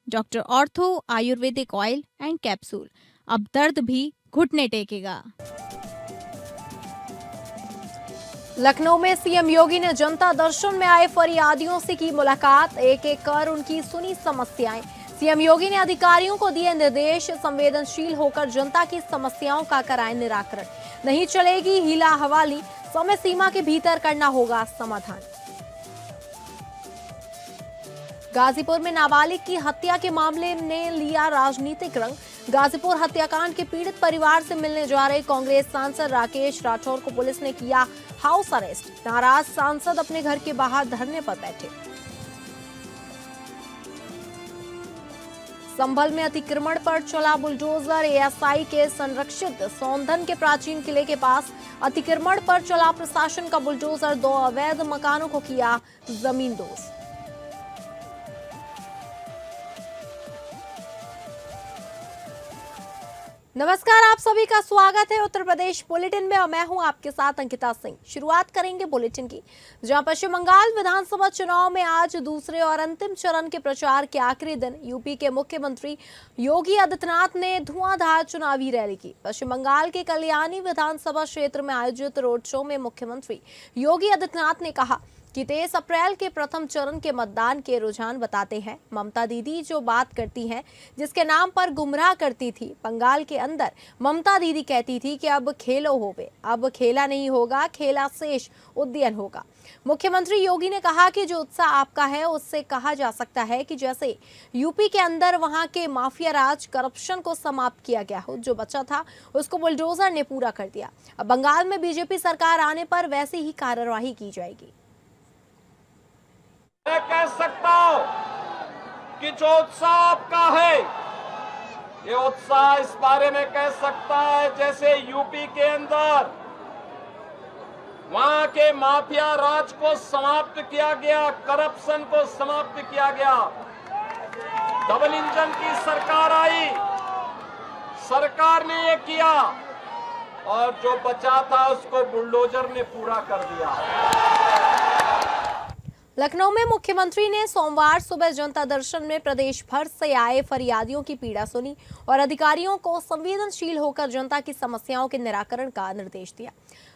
Doctor ortho Ayurvedic oil and capsule. अब दर्द भी घुटने टेकेगा। लखनऊ में सीएम योगी ने जनता दर्शन में आए फरियादियों से की मुलाकात, एक एक कर उनकी सुनी समस्याएं। सीएम योगी ने अधिकारियों को दिए निर्देश, संवेदनशील होकर जनता की समस्याओं का कराएं निराकरण। नहीं चलेगी हीला हवाली, समय सीमा के भीतर करना होगा समाधान। गाजीपुर में नाबालिग की हत्या के मामले ने लिया राजनीतिक रंग। गाजीपुर हत्याकांड के पीड़ित परिवार से मिलने जा रहे कांग्रेस सांसद राकेश राठौर को पुलिस ने किया हाउस अरेस्ट। नाराज सांसद अपने घर के बाहर धरने पर बैठे। संभल में अतिक्रमण पर चला बुलडोजर, एएसआई के संरक्षित सौंधन के प्राचीन किले के पास अतिक्रमण पर चला प्रशासन का बुलडोजर, 2 अवैध मकानों को किया जमींदोज। नमस्कार, आप सभी का स्वागत है उत्तर प्रदेश बुलेटिन में और मैं हूं आपके साथ अंकिता सिंह। शुरुआत करेंगे बुलेटिन की, जहां पश्चिम बंगाल विधानसभा चुनाव में आज दूसरे और अंतिम चरण के प्रचार के आखिरी दिन यूपी के मुख्यमंत्री योगी आदित्यनाथ ने धुआंधार चुनावी रैली की। पश्चिम बंगाल के कल्याणी विधानसभा क्षेत्र में आयोजित रोड शो में मुख्यमंत्री योगी आदित्यनाथ ने कहा कि 23 अप्रैल के प्रथम चरण के मतदान के रुझान बताते हैं। ममता दीदी जो बात करती हैं, जिसके नाम पर गुमराह करती थी। बंगाल के अंदर ममता दीदी कहती थी कि अब खेलो होवे, अब खेला नहीं होगा, खेला शेष उद्यन होगा। मुख्यमंत्री योगी ने कहा कि जो उत्साह आपका है उससे कहा जा सकता है कि जैसे यूपी के अंदर वहां के माफिया राज करप्शन को समाप्त किया गया हो, जो बचा था उसको बुलडोजर ने पूरा कर दिया। अब बंगाल में बीजेपी सरकार आने पर वैसी ही कार्यवाही की जाएगी। मैं कह सकता हूं कि जो उत्साह आपका है, ये उत्साह इस बारे में कह सकता है जैसे यूपी के अंदर वहां के माफिया राज को समाप्त किया गया, करप्शन को समाप्त किया गया। डबल इंजन की सरकार आई, सरकार ने ये किया और जो बचा था उसको बुलडोजर ने पूरा कर दिया। लखनऊ में मुख्यमंत्री ने सोमवार सुबह जनता दर्शन में प्रदेश भर से आए फरियादियों की पीड़ा सुनी और अधिकारियों को संवेदनशील होकर जनता की समस्याओं के निराकरण का निर्देश दिया।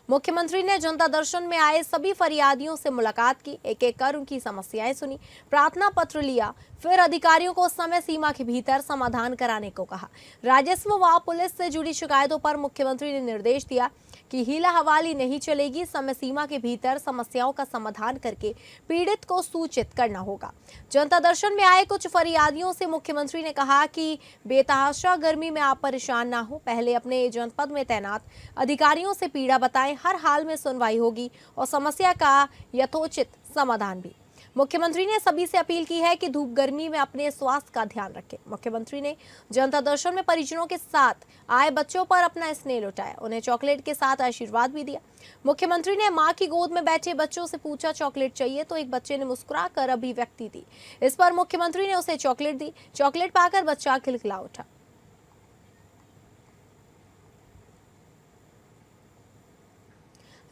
मुख्यमंत्री ने जनता दर्शन में आए सभी फरियादियों से मुलाकात की, एक एक कर उनकी समस्याएं सुनी, प्रार्थना पत्र लिया, फिर अधिकारियों को समय सीमा के भीतर समाधान कराने को कहा। राजस्व व पुलिस से जुड़ी शिकायतों पर मुख्यमंत्री ने निर्देश दिया कि हीला हवाली नहीं चलेगी, समय सीमा के भीतर समस्याओं का समाधान करके पीड़ित को सूचित करना होगा। जनता दर्शन में आए कुछ फरियादियों से मुख्यमंत्री ने कहा कि बेतहाशा गर्मी में आप परेशान ना हो, पहले अपने जनपद में तैनात अधिकारियों से पीड़ा बताएं, हर हाल में सुनवाई होगी और समस्या का यथोचित समाधान भी। मुख्यमंत्री ने सभी से अपील की है कि धूप गर्मी में अपने स्वास्थ्य का ध्यान रखें। मुख्यमंत्री ने जनता दर्शन में परिजनों के साथ आए बच्चों पर अपना स्नेह लुटाया, उन्हें चॉकलेट के साथ आशीर्वाद भी दिया। मुख्यमंत्री ने मां की गोद में बैठे बच्चों से पूछा चॉकलेट चाहिए, तो एक बच्चे ने मुस्कुराकर अभिव्यक्ति दी। इस पर मुख्यमंत्री ने उसे चॉकलेट दी। चॉकलेट पाकर बच्चा खिलखिला उठा।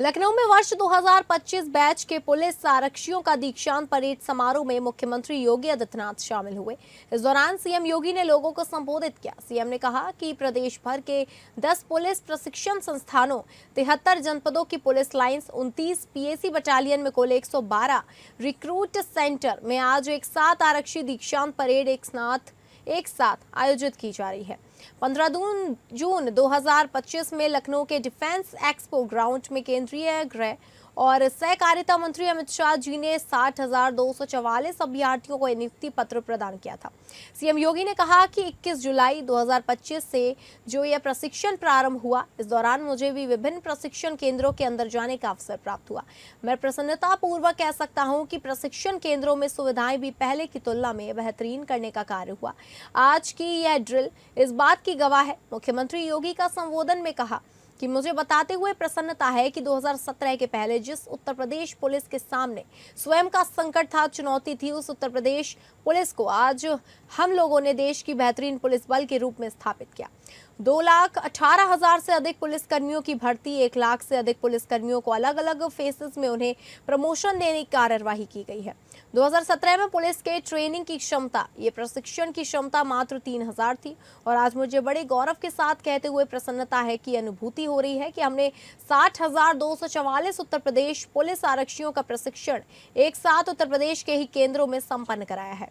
लखनऊ में वर्ष 2025 बैच के पुलिस आरक्षियों का दीक्षांत परेड समारोह में मुख्यमंत्री योगी आदित्यनाथ शामिल हुए। इस दौरान सीएम योगी ने लोगों को संबोधित किया। सीएम ने कहा कि प्रदेश भर के 10 पुलिस प्रशिक्षण संस्थानों, 73 जनपदों की पुलिस लाइंस, 29 पीएसी बटालियन में कुल 112 रिक्रूट सेंटर में आज एक साथ आरक्षी दीक्षांत परेड एक साथ आयोजित की जा रही है। 15 जून 2025 में लखनऊ के डिफेंस एक्सपो ग्राउंड में केंद्रीय गृह और सहकारिता मंत्री अमित शाह जी ने 60,244 अभ्यर्थियों को नियुक्ति पत्र प्रदान किया था। सीएम योगी ने कहा कि 21 जुलाई 2025 से जो यह प्रशिक्षण प्रारंभ हुआ, इस दौरान मुझे भी विभिन्न प्रशिक्षण केंद्रों के अंदर जाने का अवसर प्राप्त हुआ। मैं प्रसन्नता पूर्वक कह सकता हूं कि प्रशिक्षण केंद्रों में सुविधाएं भी पहले की तुलना में बेहतरीन करने का कार्य हुआ। आज की यह ड्रिल इस बात की गवाह है। मुख्यमंत्री योगी का संबोधन में कहा कि मुझे बताते हुए प्रसन्नता है कि 2017 के पहले जिस उत्तर प्रदेश पुलिस के सामने स्वयं का संकट था, चुनौती थी, उस उत्तर प्रदेश पुलिस को आज हम लोगों ने देश की बेहतरीन पुलिस बल के रूप में स्थापित किया। 2,18,000 से अधिक पुलिसकर्मियों की भर्ती, 1 लाख से अधिक पुलिसकर्मियों को अलग अलग फेसेस में उन्हें प्रमोशन देने की कार्यवाही की गई है। 2017 में पुलिस के ट्रेनिंग की क्षमता, ये प्रशिक्षण की क्षमता मात्र 3,000 थी और आज मुझे बड़े गौरव के साथ कहते हुए प्रसन्नता है कि अनुभूति हो रही है कि हमने 60,244 उत्तर प्रदेश पुलिस आरक्षियों का प्रशिक्षण एक साथ उत्तर प्रदेश के ही केंद्रों में संपन्न कराया है।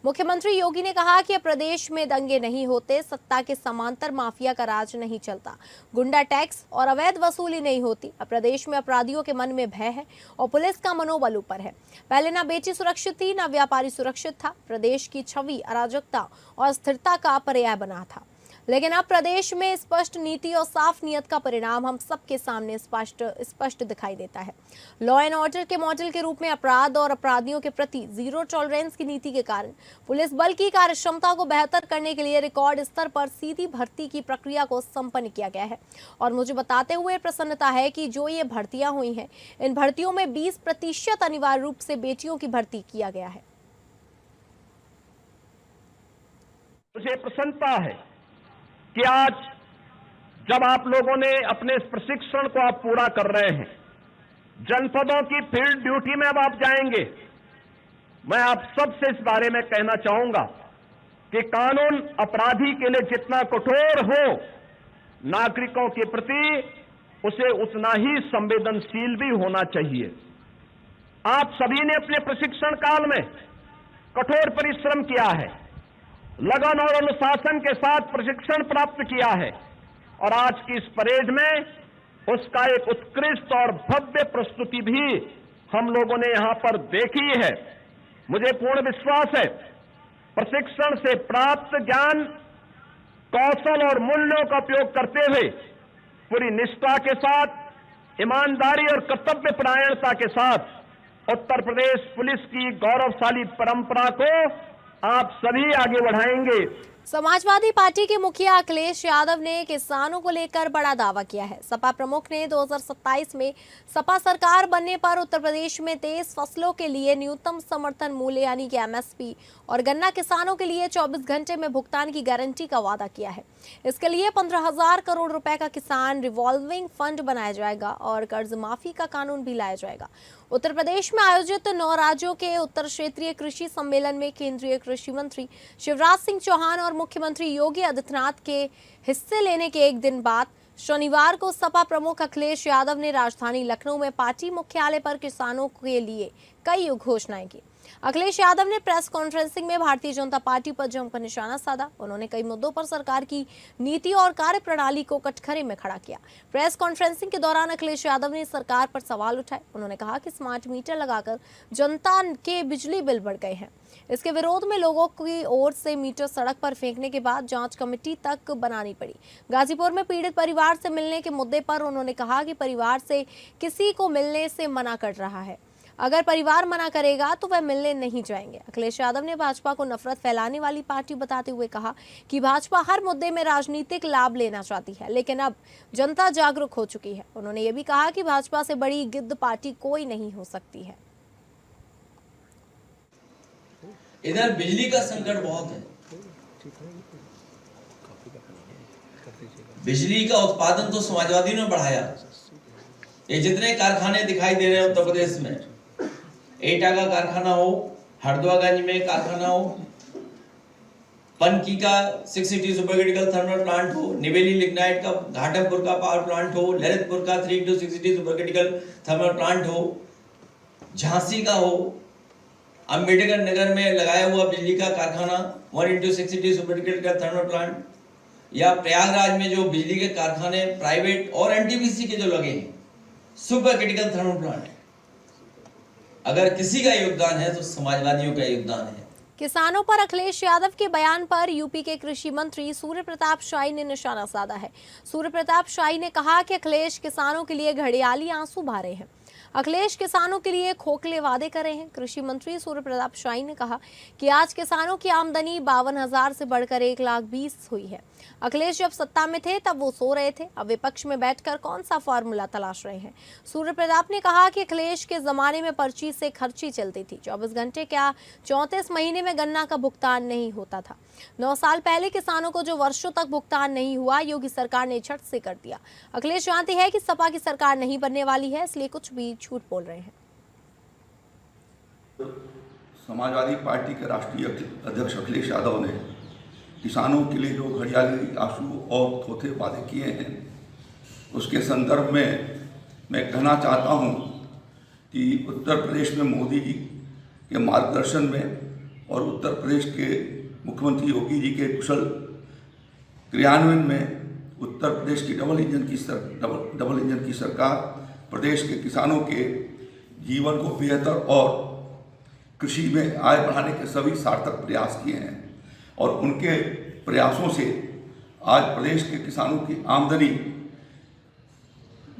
मुख्यमंत्री योगी ने कहा कि अब प्रदेश में दंगे नहीं होते, सत्ता के समांतर माफिया का राज नहीं चलता, गुंडा टैक्स और अवैध वसूली नहीं होती। अब प्रदेश में अपराधियों के मन में भय है और पुलिस का मनोबल ऊपर है। पहले ना बेटी सुरक्षित थी, ना व्यापारी सुरक्षित था। प्रदेश की छवि अराजकता और स्थिरता का पर्याय बना था, लेकिन अब प्रदेश में स्पष्ट नीति और साफ नियत का परिणाम हम सबके सामने स्पष्ट दिखाई देता है। लॉ एंड ऑर्डर के मॉडल के रूप में अपराध और अपराधियों के प्रति जीरो टॉलरेंस की नीति के कारण पुलिस बल की कार्यक्षमता को बेहतर करने के लिए रिकॉर्ड स्तर पर सीधी भर्ती की प्रक्रिया को संपन्न किया गया है। और मुझे बताते हुए प्रसन्नता है कि जो ये भर्तियां हुई हैं, इन भर्तियों में 20% अनिवार्य रूप से बेटियों की भर्ती किया गया है। मुझे प्रसन्नता है कि आज जब आप लोगों ने अपने इस प्रशिक्षण को आप पूरा कर रहे हैं, जनपदों की फील्ड ड्यूटी में अब आप जाएंगे, मैं आप सबसे इस बारे में कहना चाहूंगा कि कानून अपराधी के लिए जितना कठोर हो, नागरिकों के प्रति उसे उतना ही संवेदनशील भी होना चाहिए। आप सभी ने अपने प्रशिक्षण काल में कठोर परिश्रम किया है, लगन और अनुशासन के साथ प्रशिक्षण प्राप्त किया है और आज की इस परेड में उसका एक उत्कृष्ट और भव्य प्रस्तुति भी हम लोगों ने यहां पर देखी है। मुझे पूर्ण विश्वास है प्रशिक्षण से प्राप्त ज्ञान, कौशल और मूल्यों का उपयोग करते हुए पूरी निष्ठा के साथ, ईमानदारी और कर्तव्य परायणता के साथ उत्तर प्रदेश पुलिस की गौरवशाली परंपरा को आप सभी आगे बढ़ाएंगे। समाजवादी पार्टी के मुखिया अखिलेश यादव ने किसानों को लेकर बड़ा दावा किया है। सपा प्रमुख ने 2027 में सपा सरकार बनने पर उत्तर प्रदेश में 23 फसलों के लिए न्यूनतम समर्थन मूल्य यानी कि एमएसपी और गन्ना किसानों के लिए 24 घंटे में भुगतान की गारंटी का वादा किया है। इसके लिए 15,000 करोड़ रुपए का किसान रिवॉल्विंग फंड बनाया जाएगा और कर्ज माफी का कानून भी लाया जाएगा। उत्तर प्रदेश में आयोजित 9 राज्यों के उत्तर क्षेत्रीय कृषि सम्मेलन में केंद्रीय कृषि मंत्री शिवराज सिंह चौहान और मुख्यमंत्री योगी आदित्यनाथ के हिस्से लेने के एक दिन बाद शनिवार को सपा प्रमुख अखिलेश यादव ने राजधानी लखनऊ में पार्टी मुख्यालय पर किसानों के लिए कई घोषणाएं की। अखिलेश यादव ने प्रेस कॉन्फ्रेंसिंग में भारतीय जनता पार्टी पर जमकर निशाना साधा। उन्होंने कई मुद्दों पर सरकार की नीति और कार्यप्रणाली को कटघरे में खड़ा किया। प्रेस कॉन्फ्रेंसिंग के दौरान अखिलेश यादव ने सरकार पर सवाल उठाए। उन्होंने कहा कि स्मार्ट मीटर लगाकर जनता के बिजली बिल बढ़ गए हैं। इसके विरोध में लोगों की ओर से मीटर सड़क पर फेंकने के बाद जांच कमेटी तक बनानी पड़ी। गाजीपुर में पीड़ित परिवार से मिलने के मुद्दे पर उन्होंने कहा कि परिवार से किसी को मिलने से मना कर रहा है, अगर परिवार मना करेगा तो वह मिलने नहीं जाएंगे। अखिलेश यादव ने भाजपा को नफरत फैलाने वाली पार्टी बताते हुए कहा कि भाजपा हर मुद्दे में राजनीतिक लाभ लेना चाहती है, लेकिन अब जनता जागरूक हो चुकी है। उन्होंने ये भी कहा कि भाजपा से बड़ी गिद्ध पार्टी कोई नहीं हो सकती है। इधर बिजली का संकट बहुत है। बिजली का उत्पादन तो समाजवादी ने बढ़ाया। ये जितने कारखाने दिखाई दे रहे हैं उत्तर प्रदेश में, एटा का कारखाना हो, हरदोगंज में कारखाना हो, पनकी का 6 city super critical thermal plant हो, निवेली लिग्नाइट का घाटमपुर का पावर प्लांट हो, ललितपुर का 3x6 city super critical thermal plant हो, झांसी का हो, अंबेडकर नगर में लगाया हुआ बिजली का कारखाना 1x6 city super critical thermal plant, या प्रयागराज में जो बिजली के कारखाने प्राइवेट और एनटीपीसी के जो लगे हैं सुपर क्रिटिकल थर्मल प्लांट, अगर किसी का योगदान है तो समाजवादियों का योगदान है। किसानों पर अखिलेश यादव के बयान पर यूपी के कृषि मंत्री सूर्य प्रताप शाही ने निशाना साधा है। सूर्य प्रताप शाही ने कहा कि अखिलेश किसानों के लिए घड़ियाली आंसू बहा रहे हैं। अखिलेश किसानों के लिए खोखले वादे कर रहे हैं। कृषि मंत्री सूर्य प्रताप शाही ने कहा कि आज किसानों की आमदनी 52,000 से बढ़कर 1,20,000 हुई है। अखिलेश जब सत्ता में थे तब वो सो रहे थे, अब विपक्ष में बैठकर कौन सा फार्मूला तलाश रहे हैं। सूर्य प्रताप ने कहा कि अखिलेश के जमाने में पर्ची से खर्ची चलती थी, 24 घंटे क्या 34 महीने में गन्ना का भुगतान नहीं होता था। 9 साल पहले किसानों को जो वर्षों तक भुगतान नहीं हुआ, योगी सरकार ने झट से कर दिया। अखिलेश जानते हैं कि सपा की सरकार नहीं बनने वाली है, इसलिए कुछ भी झूठ बोल रहे हैं। समाजवादी पार्टी के राष्ट्रीय अध्यक्ष अखिलेश यादव ने किसानों के लिए जो घड़ियाली आंसू और थोथे वादे किए हैं, उसके संदर्भ में मैं कहना चाहता हूं कि उत्तर प्रदेश में मोदी जी के मार्गदर्शन में और उत्तर प्रदेश के मुख्यमंत्री योगी जी के कुशल क्रियान्वयन में उत्तर प्रदेश की डबल इंजन की सरकार प्रदेश के किसानों के जीवन को बेहतर और कृषि में आय बढ़ाने के सभी सार्थक प्रयास किए हैं और उनके प्रयासों से आज प्रदेश के किसानों की आमदनी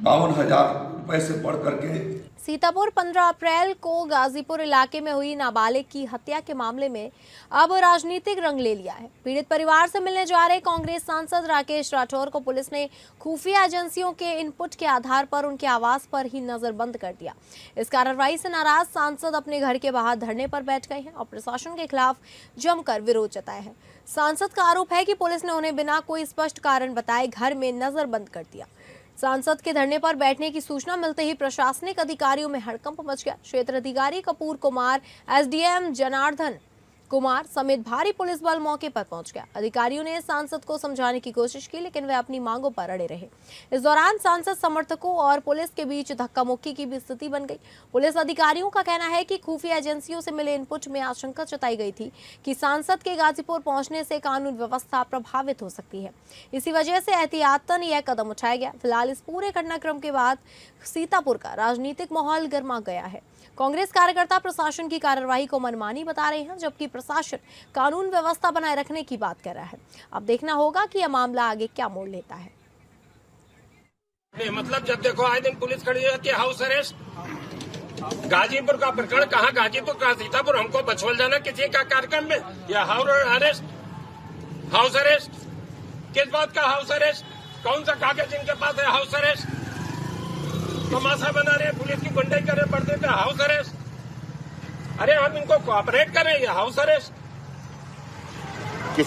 52,000 रुपये से बढ़ करके। सीतापुर 15 अप्रैल को गाजीपुर इलाके में हुई नाबालिग की हत्या के मामले में अब राजनीतिक रंग ले लिया है। पीड़ित परिवार से मिलने जा रहे कांग्रेस सांसद राकेश राठौर को पुलिस ने खुफिया एजेंसियों के इनपुट के आधार पर उनके आवास पर ही नजरबंद कर दिया। इस कार्रवाई से नाराज सांसद अपने घर के बाहर धरने पर बैठ गए हैं और प्रशासन के खिलाफ जमकर विरोध जताया है। सांसद का आरोप है कि पुलिस ने उन्हें बिना कोई स्पष्ट कारण बताए घर में नजरबंद कर दिया। सांसद के धरने पर बैठने की सूचना मिलते ही प्रशासनिक अधिकारियों में हड़कंप मच गया। क्षेत्र अधिकारी कपूर कुमार, एसडीएम जनार्दन कुमार समेत भारी पुलिस बल मौके पर पहुंच गया। अधिकारियों ने सांसद को समझाने की कोशिश की, लेकिन वे अपनी मांगों पर अड़े रहे। इस दौरान सांसद समर्थकों और पुलिस के बीच धक्का मुक्की की भी स्थिति बन गई। पुलिस अधिकारियों का कहना है कि खुफिया एजेंसियों से मिले इनपुट में आशंका जताई गई थी कि सांसद के गाजीपुर पहुंचने से कानून व्यवस्था प्रभावित हो सकती है। इसी वजह से एहतियातन यह कदम उठाया गया। फिलहाल इस पूरे घटनाक्रम के बाद सीतापुर का राजनीतिक माहौल गर्मा गया है। कांग्रेस कार्यकर्ता प्रशासन की कार्रवाई को मनमानी बता रहे हैं, जबकि प्रशासन कानून व्यवस्था बनाए रखने की बात कर रहा है। अब देखना होगा कि यह मामला आगे क्या मोड़ लेता है। मतलब जब देखो आए दिन पुलिस खड़ी रहती है, हाउस अरेस्ट। गाजीपुर का प्रकरण कहाँ, गाजीपुर का सीतापुर, हमको बछवल जाना किसी का कार्यक्रम में, या हाउस अरेस्ट किस बात का हाउस अरेस्ट? कौन सा कागज इनके पास है हाउस अरेस्ट? तमाशा बना रहे, पुलिस की गुंडाई कर रहे, पड़ते थे हाउस अरेस्ट। अरे हम इनको कोऑपरेट कर रहे हैं, हाउस अरेस्ट।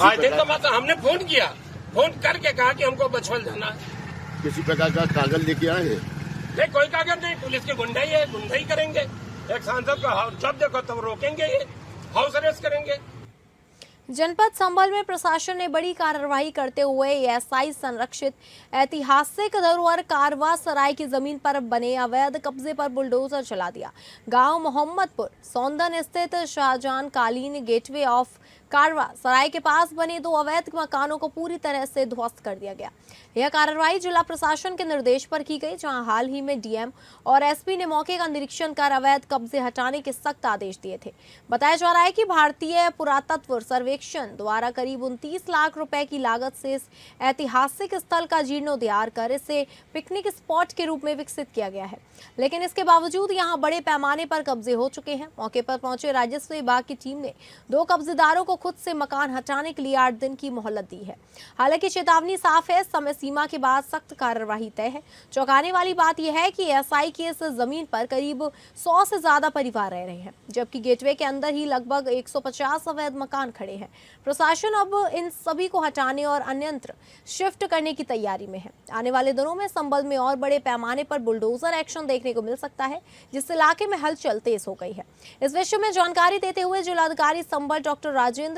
आज दिन तमाशा हमने फोन किया, फोन करके कहा कि हमको बछवल जाना है। किसी प्रकार का कागज लेके आए हैं? नहीं, कोई कागज नहीं, पुलिस की गुंडाई है, गुंडाई करेंगे। एक सांसद को जब देखो तब रोकेंगे, ये हाउस अरेस्ट करेंगे। जनपद संभल में प्रशासन ने बड़ी कार्रवाई करते हुए एएसआई संरक्षित ऐतिहासिक धरोहर कारवा सराय की जमीन पर बने अवैध कब्जे पर बुलडोजर चला दिया। गांव मोहम्मदपुर सौंदन स्थित शाहजहां कालीन गेटवे ऑफ कारवा सराय के पास बने 2 अवैध मकानों को पूरी तरह से ध्वस्त कर दिया गया। यह कार्रवाई जिला प्रशासन के निर्देश पर की गई, जहां हाल ही में डीएम और एसपी ने मौके का निरीक्षण कर अवैध कब्जे हटाने के सख्त आदेश दिए थे। बताया जा रहा है कि भारतीय पुरातत्व सर्वेक्षण द्वारा करीब 29 लाख रुपए की लागत से इस ऐतिहासिक स्थल का जीर्णोद्धार कर इसे पिकनिक स्पॉट के रूप में विकसित किया गया है, लेकिन इसके बावजूद यहाँ बड़े पैमाने पर कब्जे हो चुके हैं। मौके पर पहुंचे राजस्व विभाग की टीम ने 2 कब्जेदारों को खुद से मकान हटाने के लिए 8 दिन की मोहलत दी है। हालांकि चेतावनी साफ है, समय सीमा के बाद सख्त कार्यवाही तय है। चौंकाने वाली बात यह है कि एएसआई की इस जमीन पर करीब 100 से ज्यादा परिवार रह रहे हैं, जबकि गेटवे के अंदर ही लगभग 150 अवैध मकान खड़े हैं। प्रशासन अब इन सभी को हटाने और अन्यत्र शिफ्ट करने की तैयारी में है। आने वाले दिनों में संभल में और बड़े पैमाने पर बुलडोजर एक्शन देखने को मिल सकता है, जिससे इलाके में हलचल तेज हो गई है। इस विषय में जानकारी देते हुए जिलाधिकारी संभल डॉक्टर राजेंद्र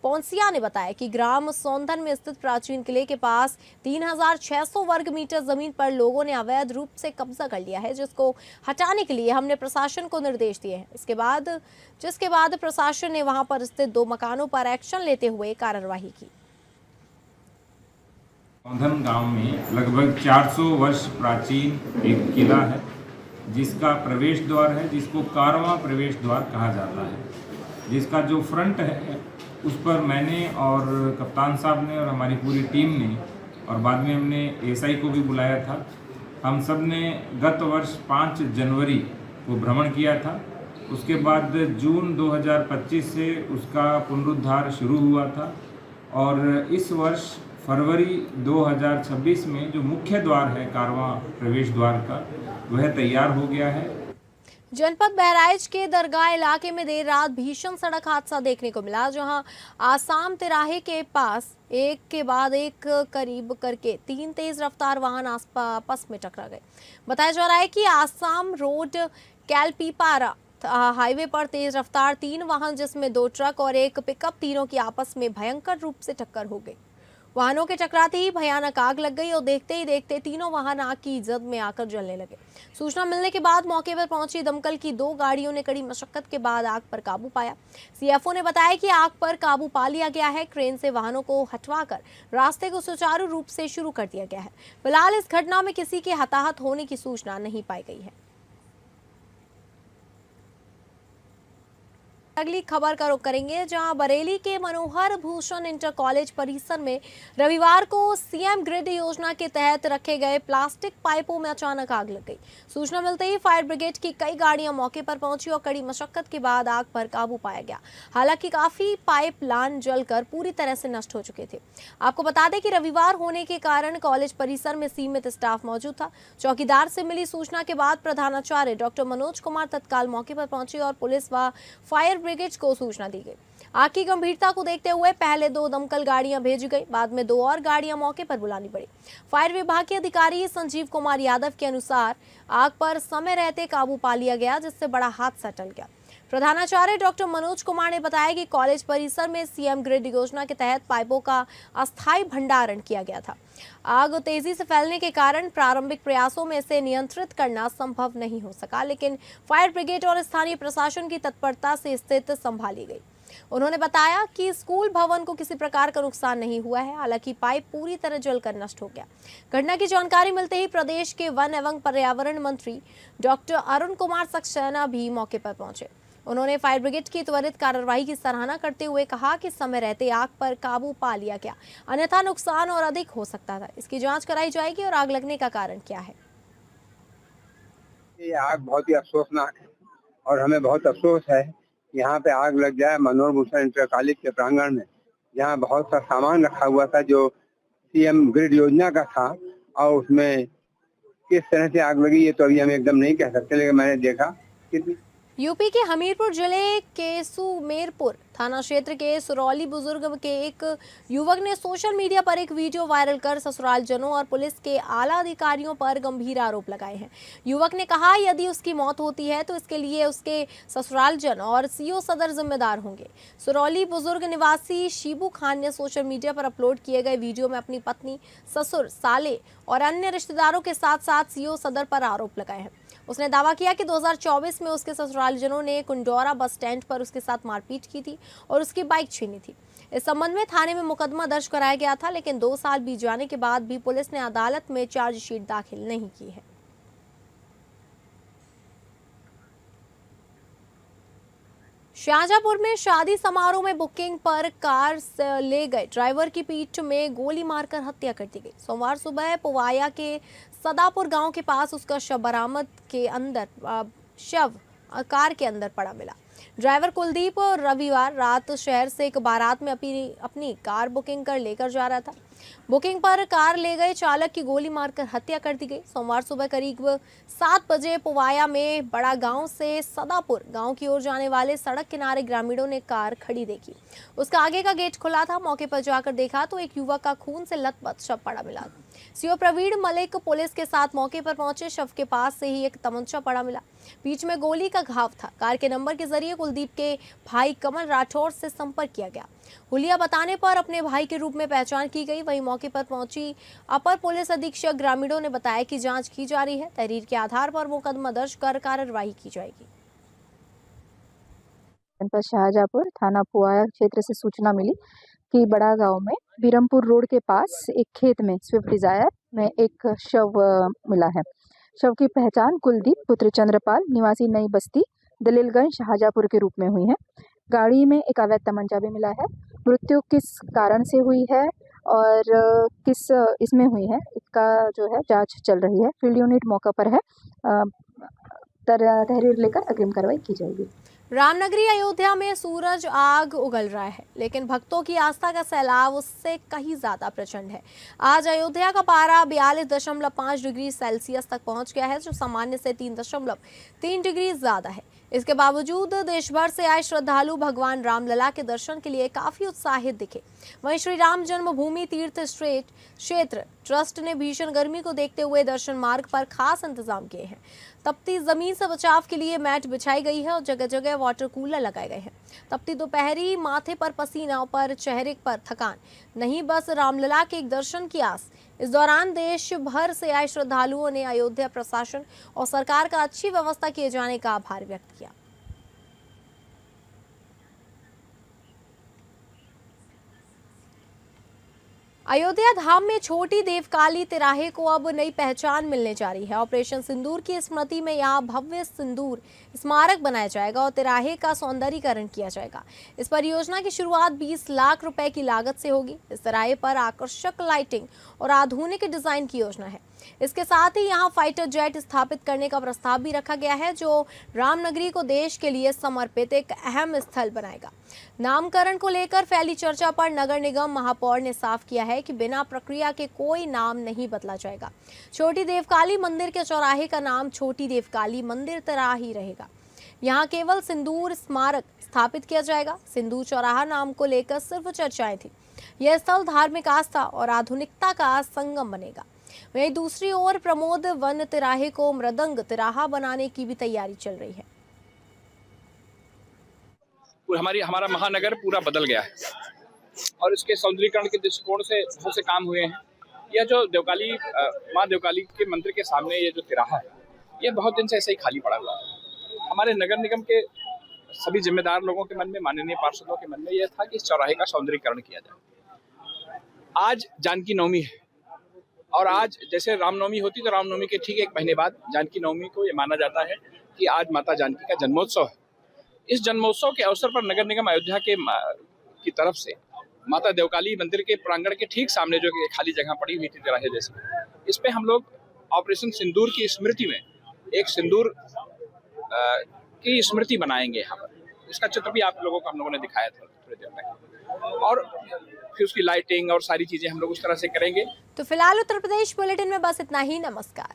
पौंसिया ने बताया कि ग्राम सौंदन में स्थित प्राचीन किले के पास 3600 वर्ग मीटर जमीन पर लोगों ने अवैध रूप से कब्जा कर लिया है, जिसको हटाने के लिए हमने प्रशासन को निर्देश दिए हैं। जिसके बाद प्रशासन ने वहां पर स्थित 2 मकानों पर एक्शन लेते हुए कार्रवाई की। सौंदन गांव में लगभग 400 वर्ष प्राचीन एक किला है, जिसका प्रवेश द्वार है, जिसको कारवा प्रवेश द्वार कहा जाता है, जिसका जो फ्रंट है उस पर मैंने और कप्तान साहब ने और हमारी पूरी टीम ने और बाद में हमने एएसआई को भी बुलाया था, हम सब ने गत वर्ष 5 जनवरी को भ्रमण किया था। उसके बाद जून 2025 से उसका पुनरुद्धार शुरू हुआ था और इस वर्ष फरवरी 2026 में जो मुख्य द्वार है कारवां प्रवेश द्वार का, वह तैयार हो गया है। जनपद बहराइच के दरगाह इलाके में देर रात भीषण सड़क हादसा देखने को मिला, जहां आसाम तिराहे के पास एक के बाद एक करीब करके 3 तेज रफ्तार वाहन आपस में टकरा गए। बताया जा रहा है कि आसाम रोड कैलपीपारा हाईवे पर तेज रफ्तार 3 वाहन जिसमें 2 ट्रक और एक पिकअप, तीनों की आपस में भयंकर रूप से टक्कर हो गई। वाहनों के टकराते ही भयानक आग लग गई और देखते ही देखते तीनों वाहन आग की जद में आकर जलने लगे। सूचना मिलने के बाद मौके पर पहुंची दमकल की 2 गाड़ियों ने कड़ी मशक्कत के बाद आग पर काबू पाया। सीएफओ ने बताया कि आग पर काबू पा लिया गया है। क्रेन से वाहनों को हटवाकर रास्ते को सुचारू रूप से शुरू कर दिया गया है। फिलहाल इस घटना में किसी के हताहत होने की सूचना नहीं पाई गई है। अगली खबर का रुख करेंगे, जहां बरेली के मनोहर भूषण इंटर कॉलेज परिसर में रविवार को सीएम ग्रिड योजना के तहत रखे गए प्लास्टिक पाइपों में अचानक आग लग गई। सूचना मिलते ही फायर ब्रिगेड की कई गाड़ियां मौके पर पहुंची और कड़ी मशक्कत के बाद आग पर काबू पाया गया। हालांकि काफी पाइप लाइन जलकर पूरी तरह से नष्ट हो चुके थे। आपको बता दें कि रविवार होने के कारण कॉलेज परिसर में सीमित स्टाफ मौजूद था। चौकीदार से मिली सूचना के बाद प्रधानाचार्य डॉक्टर मनोज कुमार तत्काल मौके पर पहुंचे और पुलिस व फायर ब्रिगेड को सूचना दी गई। आग की गंभीरता को देखते हुए पहले 2 दमकल गाड़ियां भेजी गई, बाद में 2 और गाड़ियां मौके पर बुलानी पड़ी। फायर विभाग के अधिकारी संजीव कुमार यादव के अनुसार आग पर समय रहते काबू पा लिया गया, जिससे बड़ा हादसा टल गया। प्रधानाचार्य डॉक्टर मनोज कुमार ने बताया कि कॉलेज परिसर में सीएम ग्रिड योजना के तहत पाइपों का अस्थायी भंडारण किया गया था। आग तेजी से फैलने के कारण प्रारंभिक प्रयासों में इसे नियंत्रित करना संभव नहीं हो सका, लेकिन फायर ब्रिगेड और स्थानीय प्रशासन की तत्परता से स्थिति संभाली गई। उन्होंने बताया कि स्कूल भवन को किसी प्रकार का नुकसान नहीं हुआ है, हालांकि पाइप पूरी तरह जलकर नष्ट हो गया। घटना की जानकारी मिलते ही प्रदेश के वन एवं पर्यावरण मंत्री डॉक्टर अरुण कुमार सक्सेना भी मौके पर पहुंचे। उन्होंने फायर ब्रिगेड की त्वरित कार्रवाई की सराहना करते हुए कहा कि समय रहते आग पर काबू पा लिया गया, अन्यथा नुकसान और अधिक हो सकता था। इसकी जांच कराई जाएगी और आग लगने का कारण क्या है। ये आग बहुत ही अफसोसनाक है और हमें बहुत अफसोस है यहाँ पे आग लग जाए मनोहर भूषण इंटर कॉलेज के प्रांगण में, जहाँ बहुत सा सामान रखा हुआ था जो सीएम ग्रिड योजना का था, और उसमें किस तरह से आग लगी ये तो अभी हम एकदम नहीं कह सकते, लेकिन मैंने देखा कितनी। यूपी के हमीरपुर जिले के सुमेरपुर थाना क्षेत्र के सुरौली बुजुर्ग के एक युवक ने सोशल मीडिया पर एक वीडियो वायरल कर ससुरालजनों और पुलिस के आला अधिकारियों पर गंभीर आरोप लगाए हैं। युवक ने कहा यदि उसकी मौत होती है तो इसके लिए उसके ससुरालजन और सीओ सदर जिम्मेदार होंगे। सुरौली बुजुर्ग निवासी शिबू खान ने सोशल मीडिया पर अपलोड किए गए वीडियो में अपनी पत्नी, ससुर, साले और अन्य रिश्तेदारों के साथ साथ सीओ सदर पर आरोप लगाए हैं। उसने दावा किया कि 2024 में उसके ससुरालजनों ने कुंडौरा बस स्टैंड पर उसके साथ मारपीट की थी और उसकी बाइक छीनी थी। इस संबंध में थाने में मुकदमा दर्ज कराया गया था, लेकिन 2 साल बीत जाने के बाद भी पुलिस ने अदालत में चार्जशीट दाखिल नहीं की है। शाहजहांपुर में शादी समारोह में बुकिंग पर कार ले गए ड्राइवर की पीठ में गोली मारकर हत्या कर दी गई। सोमवार सुबह पुवाया के सदापुर गांव के पास उसका शव बरामद के अंदर कार के अंदर पड़ा मिला। ड्राइवर कुलदीप रविवार रात शहर से एक बारात में अपनी कार बुकिंग कर लेकर जा रहा था। बुकिंग पर कार ले गए चालक की गोली मारकर हत्या कर दी गई। सोमवार सुबह करीब 7 बजे पुवाया में बड़ा गांव से सदापुर गांव की ओर जाने वाले सड़क किनारे ग्रामीणों ने कार खड़ी देखी। उसका आगे का गेट खुला था। मौके पर जाकर देखा तो एक युवक का खून से लथपथ शव पड़ा मिला। सीओ प्रवीण मलिक पुलिस के साथ मौके पर पहुंचे। शव के पास से ही एक तमंचा पड़ा मिला। बीच में गोली का घाव था। कार के नंबर के जरिए कुलदीप के भाई कमल राठौर से संपर्क किया गया। हुलिया बताने पर अपने भाई के रूप में पहचान की गई। वहीं मौके पर पहुंची अपर पुलिस अधीक्षक ग्रामीणों ने बताया कि जांच की जा रही है। तहरीर के आधार पर मुकदमा दर्ज कर कार्रवाई की जाएगी। जनपद शाहजहांपुर थाना पुवाया क्षेत्र से सूचना मिली कि बड़ा गांव में बीरमपुर रोड के पास एक खेत में स्विफ्ट डिजायर में एक शव मिला है। शव की पहचान कुलदीप पुत्र चंद्रपाल निवासी नई बस्ती दलीलगंज शाहजहांपुर के रूप में हुई है। गाड़ी में एक अवैध तमंचा भी मिला है। मृत्यु किस कारण से हुई है और किस इसमें हुई है, का जो है जांच चल रही है। फील्ड यूनिट मौका पर है। तहरीर लेकर अग्रिम कार्रवाई की जाएगी। रामनगरी अयोध्या में सूरज आग उगल रहा है, लेकिन भक्तों की आस्था का सैलाब उससे कहीं ज्यादा प्रचंड है। आज अयोध्या का पारा 42.5 डिग्री सेल्सियस तक पहुंच गया है, जो सामान्य से 3.3 डिग्री ज्यादा है। इसके बावजूद देश भर से आए श्रद्धालु भगवान रामलला के दर्शन के लिए काफी उत्साहित दिखे। वहीं श्री राम जन्मभूमि तीर्थ क्षेत्र ट्रस्ट ने भीषण गर्मी को देखते हुए दर्शन मार्ग पर खास इंतजाम किए हैं। तपती जमीन से बचाव के लिए मैट बिछाई गई है और जगह जगह वाटर कूलर लगाए गए हैं। तपती दोपहरी, माथे पर पसीना पर चेहरे पर थकान, नहीं बस रामलला के एक दर्शन की आस। इस दौरान देश भर से आए श्रद्धालुओं ने अयोध्या प्रशासन और सरकार का अच्छी व्यवस्था किए जाने का आभार व्यक्त किया। अयोध्या धाम में छोटी देवकाली तिराहे को अब नई पहचान मिलने जा रही है। ऑपरेशन सिंदूर की स्मृति में यहाँ भव्य सिंदूर स्मारक बनाया जाएगा और तिराहे का सौंदर्यीकरण किया जाएगा। इस परियोजना की शुरुआत 20 लाख रुपए की लागत से होगी। इस तिराहे पर आकर्षक लाइटिंग और आधुनिक डिजाइन की योजना है। इसके साथ ही यहाँ फाइटर जेट स्थापित करने का प्रस्ताव भी रखा गया है, जो रामनगरी को देश के लिए समर्पित एक अहम स्थल बनाएगा। नामकरण को लेकर फैली चर्चा पर नगर निगम महापौर ने साफ किया है कि बिना प्रक्रिया के कोई नाम नहीं बदला जाएगा। छोटी देवकाली मंदिर के चौराहे का नाम छोटी देवकाली मंदिर तिराहा ही रहेगा। यहाँ केवल सिंदूर स्मारक स्थापित किया जाएगा। सिंदूर चौराहा नाम को लेकर सिर्फ चर्चाएं थी। यह स्थल धार्मिक आस्था और आधुनिकता का संगम बनेगा। वहीं दूसरी ओर प्रमोद वन तिराहे को मृदंग तिराहा बनाने की भी तैयारी चल रही है। हमारा महानगर पूरा बदल गया है और इसके सौंदर्यीकरण के दृष्टिकोण से बहुत से काम हुए हैं। यह जो देवकाली माँ देवकाली के मंदिर के सामने ये जो तिराहा है, ये बहुत दिन से ऐसे ही खाली पड़ा हुआ है। हमारे नगर निगम के सभी जिम्मेदार लोगों के मन में, माननीय पार्षदों के मन में यह था कि इस चौराहे का सौंदर्यीकरण किया जाए। आज जानकी नवमी है और आज जैसे रामनवमी होती तो रामनवमी के ठीक 1 महीने बाद जानकी नवमी को ये माना जाता है कि आज माता जानकी का जन्मोत्सव है। इस जन्मोत्सव के अवसर पर नगर निगम अयोध्या की तरफ से माता देवकाली मंदिर के प्रांगण के ठीक सामने जो खाली जगह पड़ी हुई थी तिराहे जैसी, इस पे हम लोग ऑपरेशन सिंदूर की स्मृति में एक सिंदूर की स्मृति बनाएंगे। यहाँ पर इसका चित्र भी आप लोगों को हम लोगों ने दिखाया था थोड़ी देर में, और फिर उसकी लाइटिंग और सारी चीजें हम लोग उस तरह से करेंगे। तो फिलहाल उत्तर प्रदेश बुलेटिन में बस इतना ही। नमस्कार।